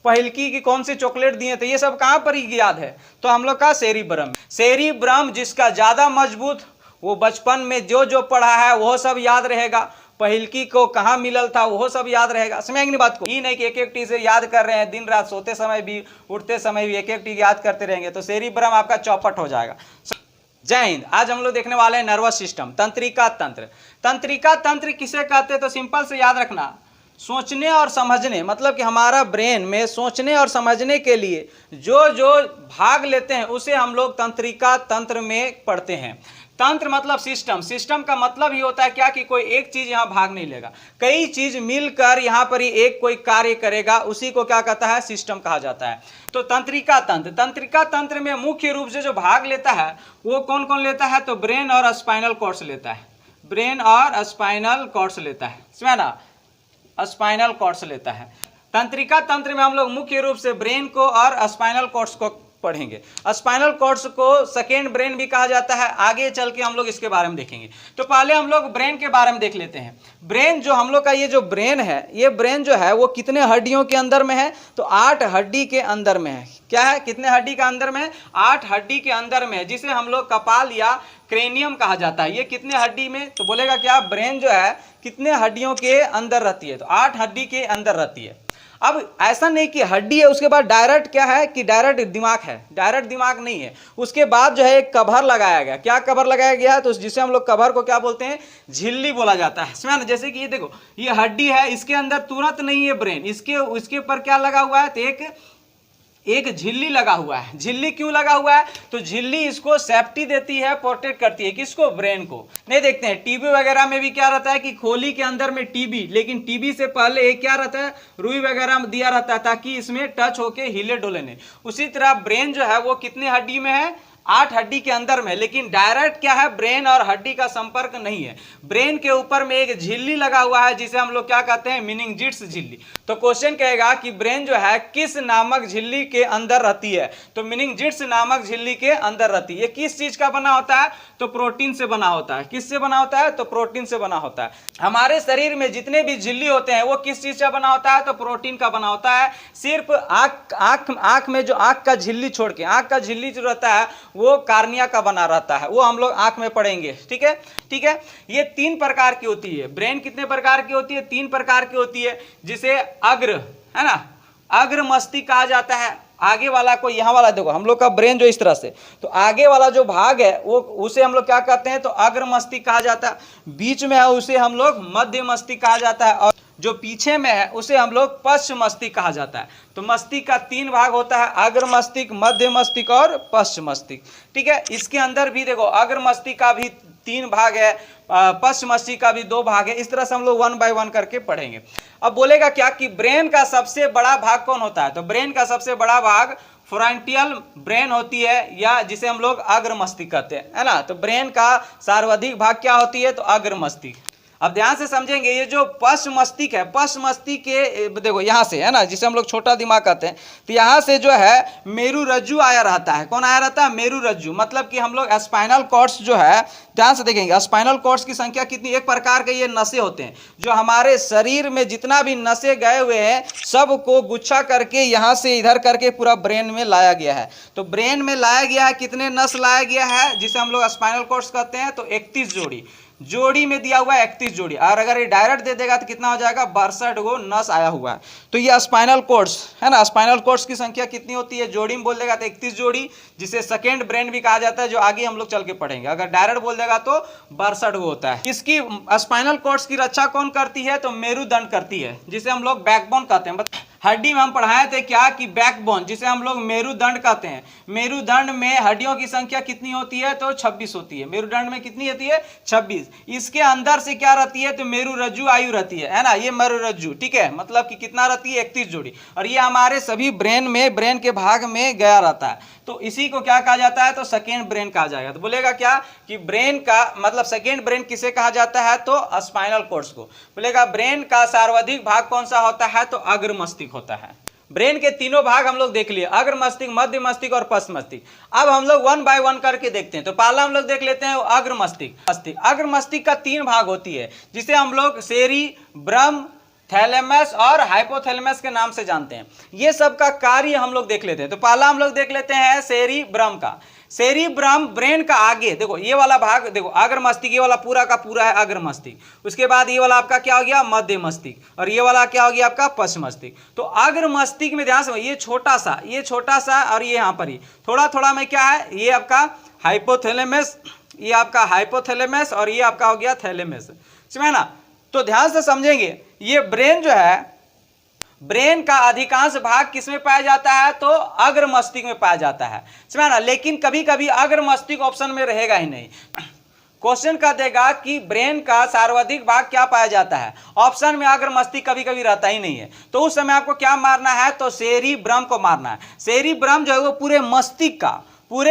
पहिलकी की कौन सी चॉकलेट दिए थे, ये सब कहाँ पर ही याद है? तो हम लोग का सेरिब्रम। सेरिब्रम जिसका ज्यादा मजबूत, वो बचपन में जो जो पढ़ा है वो सब याद रहेगा। पहिलकी को कहाँ मिलल था वो सब याद रहेगा। समझ नहीं बात को? ये नहीं कि एक एक चीज याद कर रहे हैं, दिन रात सोते समय भी उठते समय भी एक एक चीज याद करते रहेंगे तो सेरिब्रम आपका चौपट हो जाएगा। जय हिंद। आज हम लोग देखने वाले हैं नर्वस सिस्टम, तंत्रिका तंत्र। तंत्रिका तंत्र किसे कहते हैं? तो सिंपल से याद रखना, सोचने और समझने, मतलब कि हमारा ब्रेन में सोचने और समझने के लिए जो जो भाग लेते हैं उसे हम लोग तंत्रिका तंत्र में पढ़ते हैं। तंत्र मतलब सिस्टम, सिस्टम का मतलब ही होता है क्या कि कोई एक चीज यहाँ भाग नहीं लेगा, कई चीज मिलकर यहाँ पर ही एक कोई कार्य करेगा, उसी को क्या कहता है? सिस्टम कहा जाता है। तो तंत्रिका तंत्र, तंत्रिका तंत्र में मुख्य रूप से जो भाग लेता है वो कौन कौन लेता है? तो ब्रेन और स्पाइनल कॉर्ड्स लेता है, ब्रेन और स्पाइनल कॉर्ड्स लेता है, समझ ना, स्पाइनल कॉर्ड्स लेता है। तंत्रिका तंत्र में हम लोग मुख्य रूप से ब्रेन को और स्पाइनल कॉर्ड्स को पढ़ेंगे। स्पाइनल कॉर्ड्स को सेकेंड ब्रेन भी कहा जाता है, आगे चल के हम लोग इसके बारे में देखेंगे। तो पहले हम लोग ब्रेन के बारे में देख लेते हैं। ब्रेन जो हम लोग का ये जो ब्रेन है, ये ब्रेन जो है वो कितने हड्डियों के अंदर में है? तो 8 हड्डी के अंदर में है। क्या है? कितने हड्डी का अंदर में है? 8 हड्डी के अंदर में है, जिसे हम लोग कपाल या क्रेनियम कहा जाता है। ये कितने हड्डी में? तो बोलेगा क्या, ब्रेन जो है कितने हड्डियों के अंदर रहती है? तो 8 हड्डी के अंदर रहती है। अब ऐसा नहीं कि हड्डी है उसके बाद डायरेक्ट क्या है कि डायरेक्ट दिमाग है, डायरेक्ट दिमाग नहीं है। उसके बाद जो है एक कवर लगाया गया। क्या कवर लगाया गया है? तो जिसे हम लोग कवर को क्या बोलते हैं? झिल्ली बोला जाता है। समझ ना? जैसे कि ये देखो, ये हड्डी है, इसके अंदर तुरंत नहीं है ब्रेन, इसके ऊपर क्या लगा हुआ है? तो एक झिल्ली लगा हुआ है। झिल्ली क्यों लगा हुआ है? तो झिल्ली इसको सेफ्टी देती है, प्रोटेक्ट करती है। किसको? ब्रेन को। नहीं देखते हैं टीबी वगैरह में भी क्या रहता है कि खोली के अंदर में टीबी, लेकिन टीबी से पहले एक क्या रहता है? रुई वगैरह में दिया रहता है ताकि इसमें टच होके हिले डोले नहीं। उसी तरह ब्रेन जो है वो कितने हड्डी में है? 8 हड्डी के अंदर में, लेकिन डायरेक्ट क्या है? ब्रेन और हड्डी का संपर्क नहीं है। ब्रेन के ऊपर में एक झिल्ली लगा हुआ है जिसे हम लोग क्या कहते हैं? मेनिंजेट्स झिल्ली। तो क्वेश्चन कहेगा कि ब्रेन जो है किस नामक झिल्ली के अंदर रहती है? तो मेनिंजेट्स नामक झिल्ली के अंदर रहती है। ये किस चीज का बना होता है? तो प्रोटीन से बना होता है। किससे बना होता है? तो प्रोटीन से बना होता है। हमारे शरीर में जितने भी झिल्ली होते हैं वो किस चीज का बना होता है? तो प्रोटीन का बना होता है। सिर्फ आंख में जो आंख का झिल्ली छोड़ के, आंख का झिल्ली जो रहता है वो कार्निया का बना रहता है, वो हम लोग आंख में पढ़ेंगे। ठीक है, ठीक है। ये 3 प्रकार की होती है। ब्रेन कितने प्रकार की होती है? 3 प्रकार की होती है, जिसे अग्र, है ना, अग्र मस्तिष्क कहा जाता है। आगे वाला को, यहाँ वाला देखो, हम लोग का ब्रेन जो इस तरह से, तो आगे वाला जो भाग है वो उसे हम लोग क्या कहते हैं? तो अग्र मस्तिष्क कहा जाता है। बीच में है उसे हम लोग मध्य मस्तिष्क कहा जाता है, और जो पीछे में है उसे हम लोग पश्च मस्तिष्क कहा जाता है। तो मस्तिष्क का 3 भाग होता है, अग्र मस्तिष्क, मध्य मस्तिष्क और पश्च मस्तिष्क। ठीक है, इसके अंदर भी देखो अग्र मस्तिष्क का भी 3 भाग है, पश्च मस्तिष्क का भी 2 भाग है। इस तरह से हम लोग 1 बाय 1 करके पढ़ेंगे। अब बोलेगा क्या कि ब्रेन का सबसे बड़ा भाग कौन होता है? तो ब्रेन का सबसे बड़ा भाग फ्रंटियल ब्रेन होती है, या जिसे हम लोग अग्र मस्तिष्क कहते हैं, है ना। तो ब्रेन का सर्वाधिक भाग क्या होती है? तो अग्र मस्तिष्क। अब ध्यान से समझेंगे, ये जो पश्च मस्तिष्क है, पश्च मस्तिष्क के देखो यहाँ से, है ना, जिसे हम लोग छोटा दिमाग कहते हैं, तो यहाँ से जो है मेरु रज्जु आया रहता है। कौन आया रहता है? मेरु रज्जु। मतलब कि हम लोग स्पाइनल कॉर्ड्स जो है, ध्यान से देखेंगे, स्पाइनल कॉर्ड्स की संख्या कितनी? एक प्रकार के ये नसें होते हैं जो हमारे शरीर में जितना भी नसें गए हुए हैं सबको गुच्छा करके यहाँ से इधर करके पूरा ब्रेन में लाया गया है। तो ब्रेन में लाया गया है, कितने नस लाया गया है जिसे हम लोग स्पाइनल कॉर्ड्स कहते हैं? तो 31 जोड़ी, जोड़ी में दिया हुआ है 31 जोड़ी, और अगर ये डायरेक्ट दे देगा तो कितना हो जाएगा? 62 गो नस आया हुआ है। तो ये स्पाइनल कॉर्ड्स है ना, स्पाइनल कॉर्ड्स की संख्या कितनी होती है? जोड़ी में बोल देगा तो 31 जोड़ी, जिसे सेकेंड ब्रेन भी कहा जाता है, जो आगे हम लोग चल के पढ़ेंगे। अगर डायरेक्ट बोल देगा तो 62 गो होता है। इसकी स्पाइनल कॉर्ड्स की रक्षा कौन करती है? तो मेरुदंड करती है, जिसे हम लोग बैकबोन कहते हैं। हड्डी में हम पढ़ाए थे क्या कि बैकबोन, जिसे हम लोग मेरुदंड कहते हैं। मेरुदंड में हड्डियों की संख्या कितनी होती है? तो 26 होती है। मेरुदंड में कितनी होती है? 26। इसके अंदर से क्या रहती है? तो मेरु रज्जु आयु रहती है ना, ये मेरु रज्जु। ठीक है, मतलब कि कितना रहती है? 31 जोड़ी, और ये हमारे सभी ब्रेन में, ब्रेन के भाग में गया रहता है। तो इसी को क्या कहा जाता है? तो सेकेंड ब्रेन कहा जाएगा। तो बोलेगा क्या कि ब्रेन का मतलब सेकेंड ब्रेन किसे कहा जाता है? तो स्पाइनल कॉर्ड्स को। बोलेगा ब्रेन का सर्वाधिक भाग कौन सा होता है? तो अग्र मस्तिष्क होता है। ब्रेन के तीनों भाग हम लोग देख लिए, अग्र मस्तिष्क, मध्य मस्तिष्क और पश्च मस्तिष्क। अब हम लोग 1 बाय 1 करके देखते हैं। तो पहला हम लोग देख लेते हैं अग्र मस्तिष्क। अग्र मस्तिष्क का 3 भाग होती है, जिसे हम लोग सेरिब्रम, थैलेमस और हाइपोथैलेमस के नाम से जानते हैं। ये सब का कार्य हम लोग देख लेते हैं। तो पहला हम लोग देख लेते हैं सेरिब्रम का। सेरिब्रम ब्रेन का आगे, देखो ये वाला भाग, देखो अग्र मस्तिष्क, ये वाला पूरा का पूरा है अग्र मस्तिष्क। उसके बाद ये वाला आपका क्या हो गया, मध्य मस्तिष्क, और ये वाला क्या हो गया आपका पश्च मस्तिष्क। तो अग्र मस्तिष्क में ध्यान से, ये छोटा सा और ये यहाँ पर ही थोड़ा थोड़ा में क्या है, ये आपका हाइपोथैलेमस, ये आपका हाइपोथैलेमस और ये आपका हो गया थैलेमस, समझे ना। तो ध्यान से समझेंगे, ये ब्रेन जो है, ब्रेन का अधिकांश भाग किसमें पाया जाता है, तो अग्र मस्तिष्क में पाया जाता है, समझा ना। लेकिन कभी कभी अग्र मस्तिष्क ऑप्शन में रहेगा ही नहीं। क्वेश्चन का देगा कि ब्रेन का सर्वाधिक भाग क्या पाया जाता है, ऑप्शन में अग्र मस्तिष्क कभी कभी रहता ही नहीं है। तो उस समय आपको क्या मारना है, तो सेरिब्रम को मारना है। सेरिब्रम जो है वो पूरे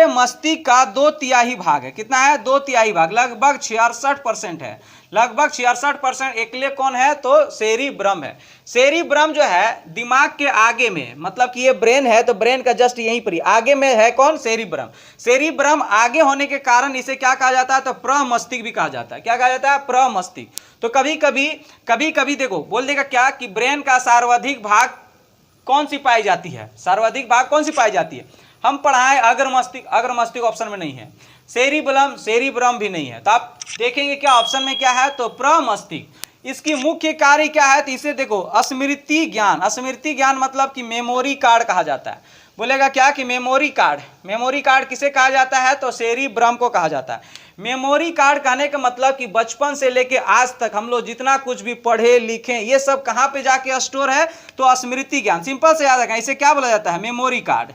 मस्तिष्क का 2/3 भाग है। कितना है, 2/3 भाग, लगभग 66% है, लगभग 66%। एकले कौन है, तो सेरिब्रम है। सेरिब्रम जो है दिमाग के आगे में, मतलब कि ये ब्रेन है तो ब्रेन का जस्ट यहीं पर ही आगे में है कौन, सेरिब्रम। सेरिब्रम आगे होने के कारण इसे क्या कहा जाता है, तो प्रमस्तिष्क भी कहा जाता है। क्या कहा जाता है, प्रमस्तिष्क। तो कभी कभी देखो बोल देगा क्या कि ब्रेन का सर्वाधिक भाग कौन सी पाई जाती है, सर्वाधिक भाग कौन सी पाई जाती है। हम पढ़ाएं अग्र मस्तिष्क ऑप्शन में नहीं है, सेरिब्रम भी नहीं है। तो आप देखेंगे क्या ऑप्शन में क्या है, तो प्रमस्तिष्क। इसकी मुख्य कार्य क्या है, तो इसे देखो स्मृति ज्ञान मतलब कि मेमोरी कार्ड कहा जाता है। बोलेगा क्या कि मेमोरी कार्ड किसे कहा जाता है, तो सेरिब्रम को कहा जाता है। मेमोरी कार्ड कहने का मतलब कि बचपन से लेके आज तक हम लोग जितना कुछ भी पढ़े लिखे, ये सब कहाँ पे जाके स्टोर है, तो स्मृति ज्ञान। सिंपल से याद रखें, इसे क्या बोला जाता है, मेमोरी कार्ड।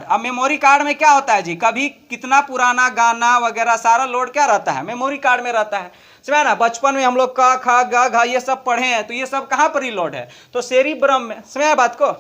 अब मेमोरी कार्ड में क्या होता है जी, कभी कितना पुराना गाना वगैरह सारा लोड क्या रहता है, मेमोरी कार्ड में रहता है, समझा ना। बचपन में हम लोग क ख ग घ ये सब पढ़े हैं, तो ये सब कहाँ पर ही लोड है, तो सेरिब्रम में, समझा बात को।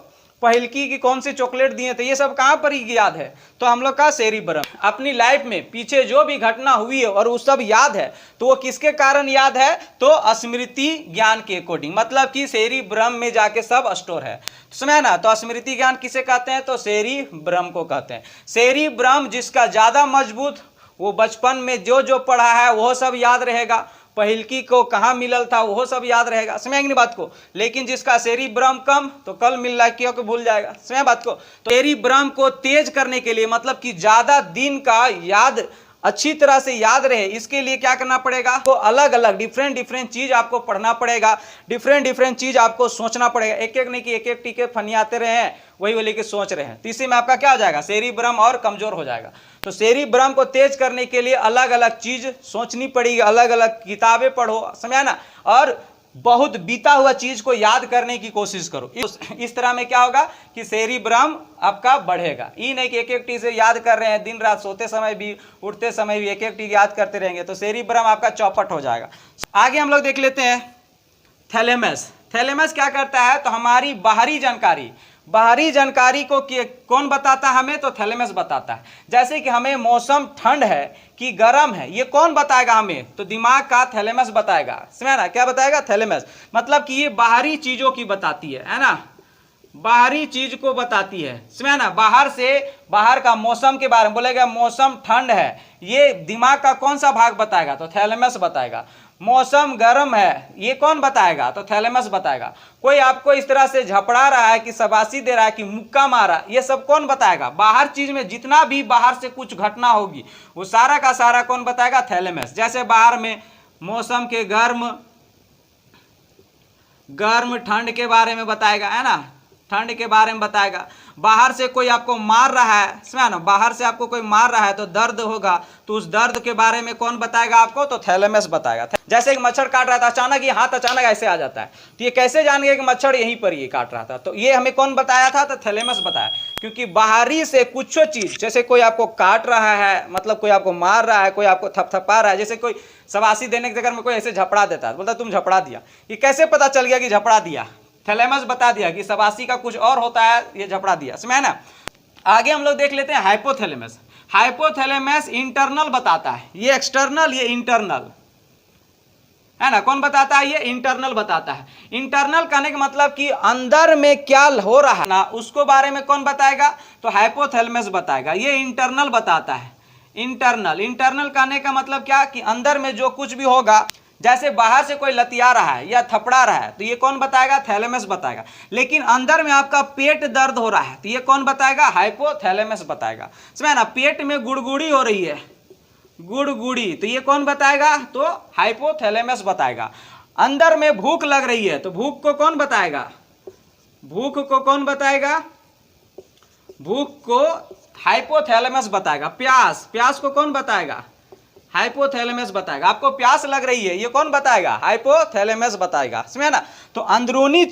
पहिलकी की कौन सी चॉकलेट दिए थे, ये सब कहाँ पर ही याद है, तो हम लोग का सेरिब्रम। अपनी लाइफ में पीछे जो भी घटना हुई है और वो सब याद है, तो वो किसके कारण याद है, तो स्मृति ज्ञान के अकॉर्डिंग, मतलब कि सेरिब्रम में जाके सब स्टोर है, समझा ना। तो स्मृति ज्ञान किसे कहते हैं, तो सेरिब्रम को कहते हैं। सेरिब्रम जिसका ज्यादा मजबूत, वो बचपन में जो जो पढ़ा है वो सब याद रहेगा, पहिलकी को कहाँ मिलल था वो सब याद रहेगा, समझेंगे बात को। लेकिन जिसका सेरिब्रम कम, तो कल मिल रहा है क्योंकि भूल जाएगा, समझे बात को। तो सेरिब्रम को तेज करने के लिए, मतलब कि ज्यादा दिन का याद अच्छी तरह से याद रहे, इसके लिए क्या करना पड़ेगा, तो अलग अलग डिफरेंट चीज आपको पढ़ना पड़ेगा, डिफरेंट चीज आपको सोचना पड़ेगा। एक एक नहीं कि एक एक टीके फनियाते रहे हैं, वही वो लेके सोच रहे हैं, तो इसी में आपका क्या हो जाएगा, सेरिब्रम और कमजोर हो जाएगा। तो सेरिब्रम को तेज करने के लिए अलग अलग चीज सोचनी पड़ेगी, अलग अलग किताबें पढ़ो, समझा ना, और बहुत बीता हुआ चीज को याद करने की कोशिश करो। इस तरह में क्या होगा कि सेरिब्रम आपका बढ़ेगा। ये नहीं कि एक एक चीज याद कर रहे हैं, दिन रात सोते समय भी उठते समय भी एक एक चीज याद करते रहेंगे, तो सेरिब्रम आपका चौपट हो जाएगा। आगे हम लोग देख लेते हैं थैलेमस। थैलेमस क्या करता है, तो हमारी बाहरी जानकारी को कौन बताता है हमें, तो थैलेमस बताता है। जैसे कि हमें मौसम ठंड है कि गर्म है, ये कौन बताएगा हमें, तो दिमाग का थैलेमस बताएगा, समझा ना। क्या बताएगा, थैलेमस। मतलब कि ये बाहरी चीजों की बताती है ना, बाहरी चीज को बताती है, समझा ना। बाहर का मौसम के बारे में बोलेगा, मौसम ठंड है, ये दिमाग का कौन सा भाग बताएगा, तो थैलेमस बताएगा। मौसम गर्म है, ये कौन बताएगा, तो थैलेमस बताएगा। कोई आपको इस तरह से झपड़ा रहा है कि शाबाशी दे रहा है कि मुक्का मारा, ये सब कौन बताएगा, बाहर चीज में जितना भी बाहर से कुछ घटना होगी वो सारा का सारा कौन बताएगा, थैलेमस। जैसे बाहर में मौसम के गर्म ठंड के बारे में बताएगा, है ना, ठंड के बारे में बताएगा। बाहर से कोई आपको मार रहा है, समझा ना, बाहर से आपको कोई मार रहा है तो दर्द होगा, तो उस दर्द के बारे में कौन बताएगा आपको, तो थैलेमस बताएगा। जैसे एक मच्छर काट रहा था, अचानक ये हाथ अचानक ऐसे आ जाता है, तो ये कैसे जान गए कि मच्छर यहीं पर ये काट रहा था, तो ये हमें कौन बताया था, तो थैलेमस बताया। क्योंकि बाहरी से कुछ चीज, जैसे कोई आपको काट रहा है, मतलब कोई आपको मार रहा है, कोई आपको थपथपा रहा है, जैसे कोई शाबाशी देने के चक्कर में कोई ऐसे झपड़ा देता है, बोलता तुम झपड़ा दिया, ये कैसे पता चल गया कि झपड़ा दिया, थैलेमस बता दिया कि शाबाशी का कुछ और होता है, ये झपड़ा दिया, समझ ना। आगे हम लोग देख लेते हैं हाइपोथैलेमस। हाइपोथैलेमस इंटरनल बताता है, ये एक्सटर्नल, ये इंटरनल, है ना। कौन बताता है, ये इंटरनल बताता है। इंटरनल कहने का मतलब कि अंदर में क्या हो रहा है ना, उसको बारे में कौन बताएगा, तो हाइपोथैलेमस बताएगा। ये इंटरनल बताता है। इंटरनल कहने का मतलब क्या कि अंदर में जो कुछ भी होगा, जैसे बाहर से कोई लतिया रहा है या थपड़ा रहा है तो ये कौन बताएगा, थैलेमस बताएगा। लेकिन अंदर में आपका पेट दर्द हो रहा है तो ये कौन बताएगा, हाइपोथैलेमस बताएगा। समझे ना, पेट में गुड़गुड़ी हो रही है, गुड़गुड़ी, तो ये कौन बताएगा, तो हाइपोथैलेमस बताएगा। अंदर में भूख लग रही है तो भूख को कौन बताएगा, भूख को कौन बताएगा, भूख को हाइपोथैलेमस बताएगा। प्यास, प्यास को कौन बताएगा, हाइपोथैलेमस बताएगा। आपको प्यास लग रही है ये कौन बताएगा, हाइपोथैलेमस बताएगा। समझे ना, तो अंदरूनी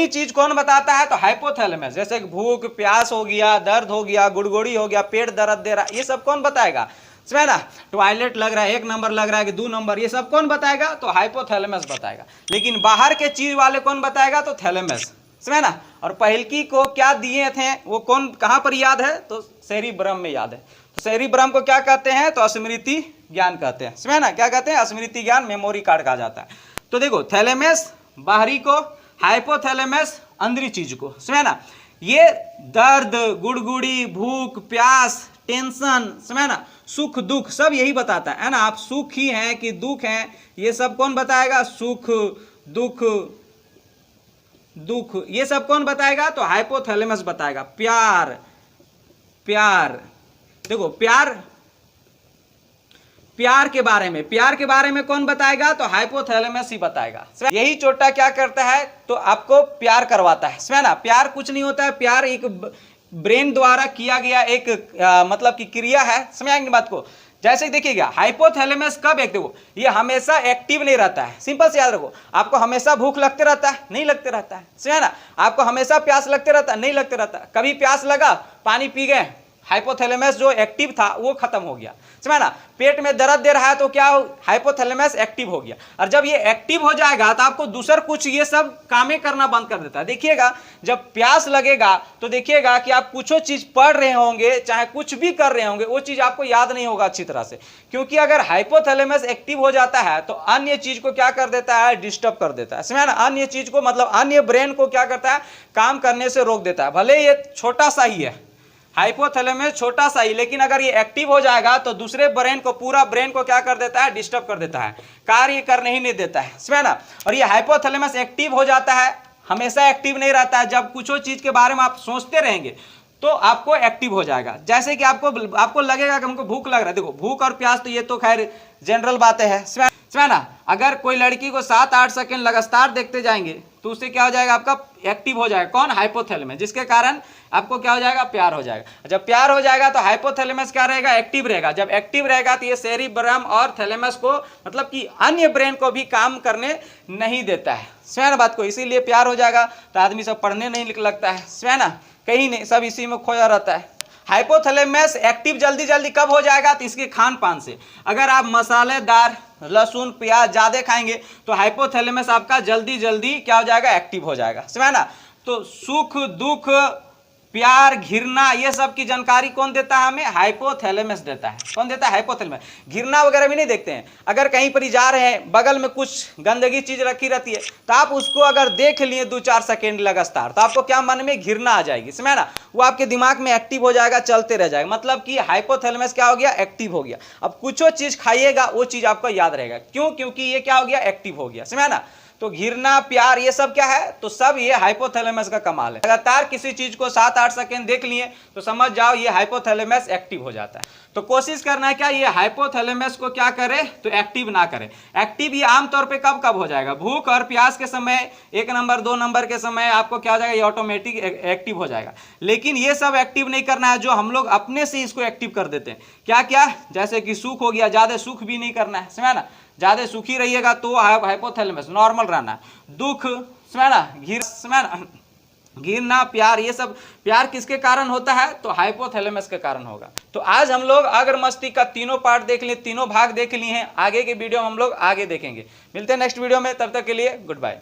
चीज कौन बताता है, तो हाइपोथैलेमस। जैसे भूख, प्यास हो गया, दर्द हो गया, गुड़गुड़ी हो गया, पेट दर्द दे रहा, ये सब कौन बताएगा। समझे ना, टॉयलेट लग रहा है 1 नंबर लग रहा है कि 2 नंबर, ये सब कौन बताएगा, तो हाइपोथैलेमस बताएगा। लेकिन बाहर के चीज वाले कौन बताएगा, तो थैलेमस। समझे ना, और पहलकी को क्या दिए थे वो कौन, कहां पर याद है, तो सेरिब्रम में याद है। तो सेरिब्रम को क्या कहते हैं, तो स्मृति ज्ञान कहते हैं। समझे ना, क्या कहते हैं, स्मृति ज्ञान, मेमोरी कार्ड कहा जाता है। तो देखो, थैलेमस बाहरी को, हाइपोथैलेमस अंदरी चीज को। समझे ना, ये दर्द, गुड़गुड़ी, भूख, प्यास, टेंशन, समझे ना, सुख दुख सब यही बताता है ना। आप सुखी हैं कि दुख हैं, ये सब कौन बताएगा, सुख दुख, दुख ये सब कौन बताएगा, तो हाइपोथैलेमस बताएगा। प्यार, प्यार, देखो प्यार, प्यार के बारे में कौन बताएगा, तो हाइपोथैलेमस ही बताएगा। यही चोटा क्या करता है, तो आपको प्यार करवाता है। समझे ना, प्यार कुछ नहीं होता है, प्यार एक ब्रेन द्वारा किया गया एक मतलब की क्रिया है। समझाएंगे बात को। जैसे देखिएगा, हाइपोथैलेमस कब एक्टिव हो, ये हमेशा एक्टिव नहीं रहता है। सिंपल से याद रखो, आपको हमेशा भूख लगते रहता है, नहीं लगते रहता है। समझे ना, आपको हमेशा प्यास लगते रहता है, नहीं लगते रहता। कभी प्यास लगा, पानी पी गए, हाइपोथैलेमस जो एक्टिव था वो खत्म हो गया। समझे ना, पेट में दर्द दे रहा है तो क्या, हाइपोथैलेमस एक्टिव हो गया। और जब ये एक्टिव हो जाएगा तो आपको दूसर कुछ ये सब कामें करना बंद कर देता है। देखिएगा, जब प्यास लगेगा तो देखिएगा कि आप कुछ चीज पढ़ रहे होंगे, चाहे कुछ भी कर रहे होंगे, वो चीज आपको याद नहीं होगा अच्छी तरह से। क्योंकि अगर हाइपोथैलेमस एक्टिव हो जाता है तो अन्य चीज को क्या कर देता है, डिस्टर्ब कर देता है। समझे ना, अन्य चीज को मतलब अन्य ब्रेन को क्या करता है, काम करने से रोक देता है। भले ये छोटा सा ही है, हाइपोथैलेमस छोटा सा ही, लेकिन अगर ये एक्टिव हो जाएगा तो दूसरे ब्रेन को, पूरा ब्रेन को क्या कर देता है, डिस्टर्ब कर देता है, कार्य करने ही नहीं देता है। समझे ना, और ये हाइपोथैलेमस एक्टिव हो जाता है, हमेशा एक्टिव नहीं रहता है। जब कुछ चीज के बारे में आप सोचते रहेंगे तो आपको एक्टिव हो जाएगा। जैसे कि आपको लगेगा कि हमको भूख लग रहा है। देखो, भूख और प्यास तो ये तो खैर जनरल बातें हैं। समझे ना, अगर कोई लड़की को 7-8 सेकंड लगातार देखते जाएंगे तो उससे क्या हो जाएगा, आपका एक्टिव हो जाएगा कौन, हाइपोथैलेमस, जिसके कारण आपको क्या हो जाएगा, प्यार हो जाएगा। जब प्यार हो जाएगा तो हाइपोथैलेमस क्या रहेगा, एक्टिव रहेगा। जब एक्टिव रहेगा तो ये सेरिब्रम और थैलेमस को मतलब कि अन्य ब्रेन को भी काम करने नहीं देता है। समझे ना बात को, इसीलिए प्यार हो जाएगा तो आदमी सब पढ़ने नहीं लगता है। समझे ना, कहीं नहीं, सब इसी में खोया रहता है। हाइपोथैलेमस एक्टिव जल्दी जल्दी कब हो जाएगा, तो इसके खान पान से। अगर आप मसालेदार, लहसुन, प्याज ज़्यादा खाएंगे तो हाइपोथैलेमस आपका जल्दी जल्दी क्या हो जाएगा, एक्टिव हो जाएगा। समझे ना, तो सुख दुख, प्यार, घृणा, ये सब की जानकारी कौन देता है हमें, हाइपोथैलेमस देता है। कौन देता है, हाइपोथैलेमस। घृणा वगैरह भी नहीं देखते हैं। अगर कहीं पर जा रहे हैं, बगल में कुछ गंदगी चीज रखी रहती है तो आप उसको अगर देख लिए 2-4 सेकेंड लगातार तो आपको क्या मन में घृणा आ जाएगी। समझे ना, वो आपके दिमाग में एक्टिव हो जाएगा, चलते रह जाएगा। मतलब कि हाइपोथैलेमस क्या हो गया, एक्टिव हो गया। अब कुछ चीज खाइएगा वो चीज आपको याद रहेगा। क्यों, क्योंकि ये क्या हो गया, एक्टिव हो गया। समझे ना, तो घृणा, प्यार, ये सब क्या है, तो सब ये हाइपोथैलेमस का कमाल है। लगातार किसी चीज को 7-8 सेकंड देख लिए तो समझ जाओ ये हाइपोथैलेमस एक्टिव हो जाता है। तो कोशिश करना है क्या, ये हाइपोथैलेमस को क्या करे, तो एक्टिव ना करे। एक्टिव ये आमतौर पे कब कब हो जाएगा, भूख और प्यास के समय, 1 नंबर 2 नंबर के समय आपको क्या हो जाएगा, ये ऑटोमेटिक एक्टिव हो जाएगा। लेकिन ये सब एक्टिव नहीं करना है, जो हम लोग अपने से इसको एक्टिव कर देते हैं। क्या क्या, जैसे कि सुख हो गया, ज्यादा सुख भी नहीं करना है। समझे ना, ज्यादा सुखी रहिएगा तो हाइपोथैलेमस, नॉर्मल रहना। दुख, समझे ना, घृणा, प्यार, ये सब प्यार किसके कारण होता है, तो हाइपोथैलेमस के कारण होगा। तो आज हम लोग अगरमस्ती का तीनों पार्ट देख लिए, तीनों भाग देख लिए हैं। आगे के वीडियो हम लोग आगे देखेंगे। मिलते हैं नेक्स्ट वीडियो में, तब तक के लिए गुड बाय।